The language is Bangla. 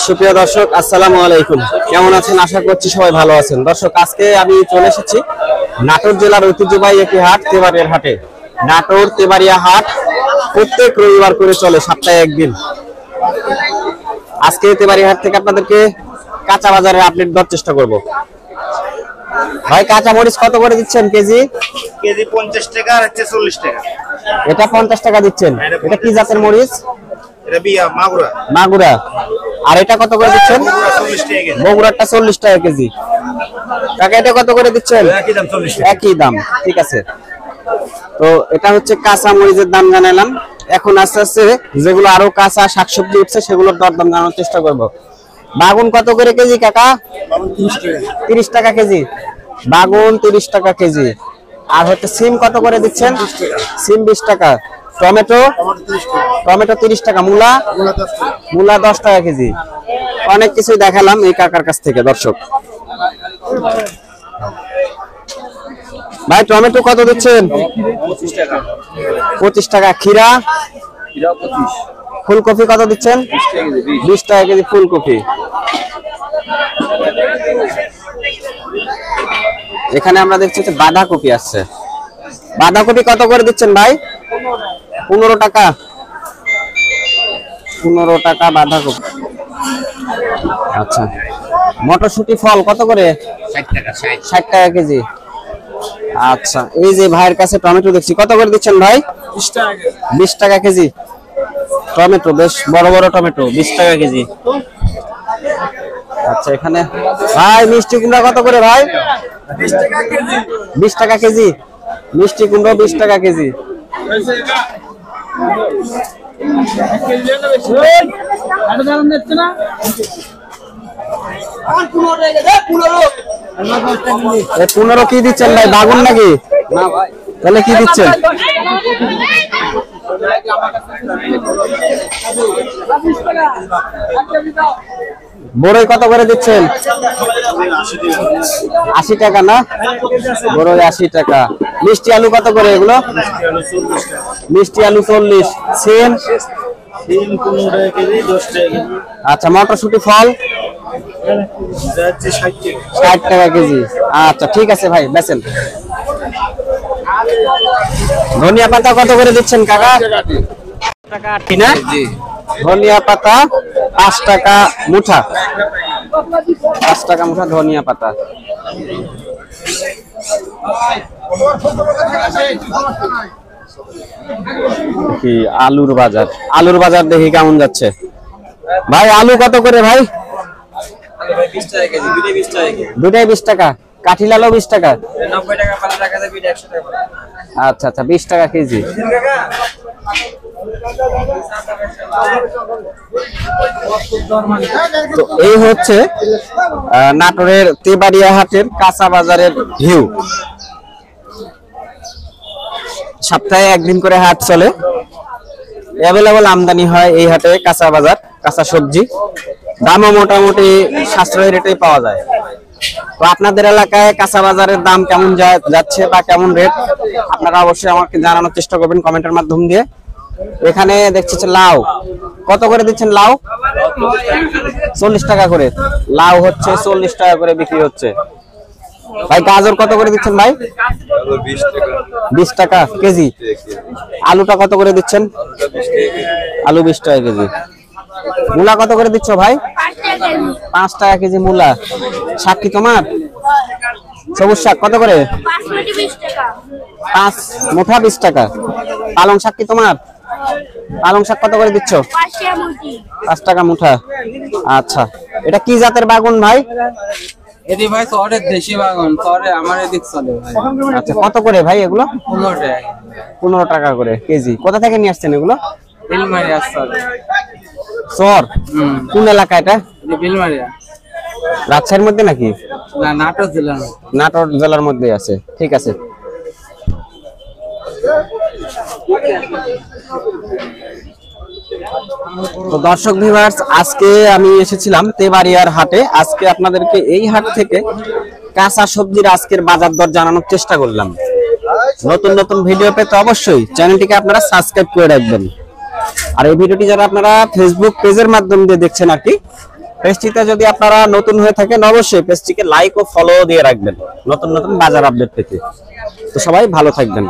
সুপ্রিয় দর্শক, আসসালামু আলাইকুম। কেমন আছেন? আশা করছি সবাই ভালো আছেন। দর্শক, আজকে আমি চলে এসেছি নাটোর জেলার ঐতিহ্যবাহী একটি হাট, তেবাড়িয়ার হাটে। নাটোর তেবাড়িয়া হাট প্রত্যেক রবিবার করে চলে, সপ্তাহে একদিন। আজকে তেবাড়িয়া হাট থেকে আপনাদেরকে কাঁচা বাজারের আপডেট দেওয়ার চেষ্টা করব। ভাই, কাঁচা মরিচ কত করে দিচ্ছেন কেজি? কেজি 50 টাকা আর হচ্ছে 40 টাকা। এটা 50 টাকা দিচ্ছেন। এটা কি জাতের মরিচ? এটা বিয়া মাগুরা। মাগুরা। আর এটা কত করে দিচ্ছেন? 40 টাকা কেজি। বগুড়াটা 40 টাকা কেজি। টাকা এটা কত করে দিচ্ছেন? একই দাম 40 টাকা। একই দাম, ঠিক আছে। তো এটা হচ্ছে কাঁচা মরিচের দাম জানালাম। এখন আস্তে আস্তে যেগুলো আরো কাঁচা শাকসবজি উঠছে সেগুলোর দরদাম জানানোর চেষ্টা করব। বাগুন কত করে কেজি কাকা? 30 টাকা কেজি। বাগুন 30 টাকা কেজি। আর হচ্ছে সিম কত করে দিচ্ছেন? সিম 20 টাকা। টমেটো? টমেটো 30 টাকা। মূলা? মূলা 10 টাকা কেজি। অনেক কিছুই দেখালাম এই কাকার কাছ থেকে। দর্শক ভাই, টমেটো কত দিচ্ছেন? 25 টাকা। 25 টাকা। খিরা? 25। ফুলকপি কত দিচ্ছেন? 20 টাকা কেজি ফুলকপি। এখানে আমরা দেখছি যে বাঁধাকপি আসছে। বাঁধাকপি কত করে দিচ্ছেন ভাই? 15 টাকা। 15 টাকা বাঁধাকপি। আচ্ছা, মটরশুটি ফল কত করে? 60 টাকা। 60 টাকা কেজি। আচ্ছা, এই যে ভাইয়ের কাছে টমেটো দেখছি, কত করে দিচ্ছেন ভাই? 20 টাকা। 20 টাকা কেজি। টমেটো বেশ বড় বড় টমেটো, 20 টাকা কেজি। আচ্ছা, এখানে ভাই মিষ্টি কুমড়া কত করে ভাই? 20 টাকা কেজি। 20 টাকা কেজি। মিষ্টি কুমড়া 20 টাকা কেজি। এ 15 কি দিচ্ছেন ভাই? বাগুন নাকি? না ভাই। তাহলে কি দিচ্ছেন? বড়ই কত করে দিচ্ছেন? 80 টাকা না? বড়ই 80 টাকা। মিষ্টি আলু কত করে এগুলো? মিষ্টি আলু 40। সিম? সিম 15 টাকা কেজি, 10 টাকা কেজি। আচ্ছা, মটরশুটি ফল? যাচ্ছে 60 টাকা। 60 টাকা কেজি। আচ্ছা, ঠিক আছে ভাই, বেচেন। ধনিয়া পাতা কত করে দিচ্ছেন কাকা? টাকা আটি না? ধনিয়া পাতা 5 টাকা মুঠা। 5 টাকা মুঠা ধনিয়া পাতা। কি আলুর বাজার? আলুর বাজার দেখি কেমন যাচ্ছে। ভাই, আলু কত করে ভাই? 20 টাকা কেজি। দুটোই 20 টাকা কেজি। দুটাই 20 টাকা। কাঠি লালও 20 টাকা। 90 টাকা পাল্লা টাকা দেবে, 100 টাকা। আচ্ছা আচ্ছা, 20 টাকা কেজি। তো এই হচ্ছে নাটোরের তেবাড়িয়া হাটের কাঁচা বাজারের ভিউ। সপ্তাহে একদিন করে হাট চলে। অ্যাভেলেবল আমদানি হয় এই হাটে কাঁচা বাজার, কাঁচা সবজি। দামও মোটামুটি সাশ্রয়ী রেটে পাওয়া যায়। তো আপনাদের এলাকায় কাঁচা বাজারের দাম কেমন যাচ্ছে বা কেমন রেট, আপনারা অবশ্যই আমাকে জানানোর চেষ্টা করবেন কমেন্টের মাধ্যম দিয়ে। এখানে দেখছি লাউ কত করে দিচ্ছেন? লাউ 40 টাকা করে। লাউ হচ্ছে 40 টাকা করে বিক্রি হচ্ছে। ভাই, গাজর কত করে দিচ্ছেন ভাই? 20 টাকা কেজি। আলুটা কত করে দিচ্ছেন? আলু 20 টাকা কেজি। মূলা কত করে দিচ্ছ ভাই? 5 টাকা কেজি মূলা। শাক কি তোমার? সবুজ শাক কত করে? 5 মুঠা 20 টাকা। পালং শাক কি তোমার? পালং শাক কত করে দিচ্ছ? 5 টাকা মুঠা। আচ্ছা, এটা কি জাতের বাগুন ভাই? এদি ভাই শহরের দেশি বাগান, শহরে আমার এদিক চলে ভাই। আচ্ছা, কত করে ভাই এগুলো? 15 টাকা। 15 টাকা করে কেজি। কোথা থেকে নিয়ে আসছেন এগুলো? বিলমারিয়া চলে। চর? কোন এলাকা এটা? বিলমারিয়া রাজশাহীর মধ্যে নাকি? না, নাটোর জেলার। নাটোর জেলার মধ্যে আছে, ঠিক আছে। তো দর্শক ভিউয়ার্স, আজকে আমি এসেছিলাম তেবাড়িয়ার হাটে। আজকে আপনাদেরকে এই হাট থেকে কাঁচা সবজির আজকের বাজার দর জানানোর চেষ্টা করলাম। নতুন নতুন ভিডিও পেতে অবশ্যই চ্যানেলটিকে আপনারা সাবস্ক্রাইব করে রাখবেন। আর এই ভিডিওটি যারা আপনারা ফেসবুক পেজের মাধ্যমে দিয়ে দেখছেন আর কি, পেজটিতে যদি আপনারা নতুন হয়ে থাকেন অবশ্যই পেজটিকে লাইক ও ফলো দিয়ে রাখবেন নতুন নতুন বাজার আপডেট পেতে। তো সবাই ভালো থাকবেন।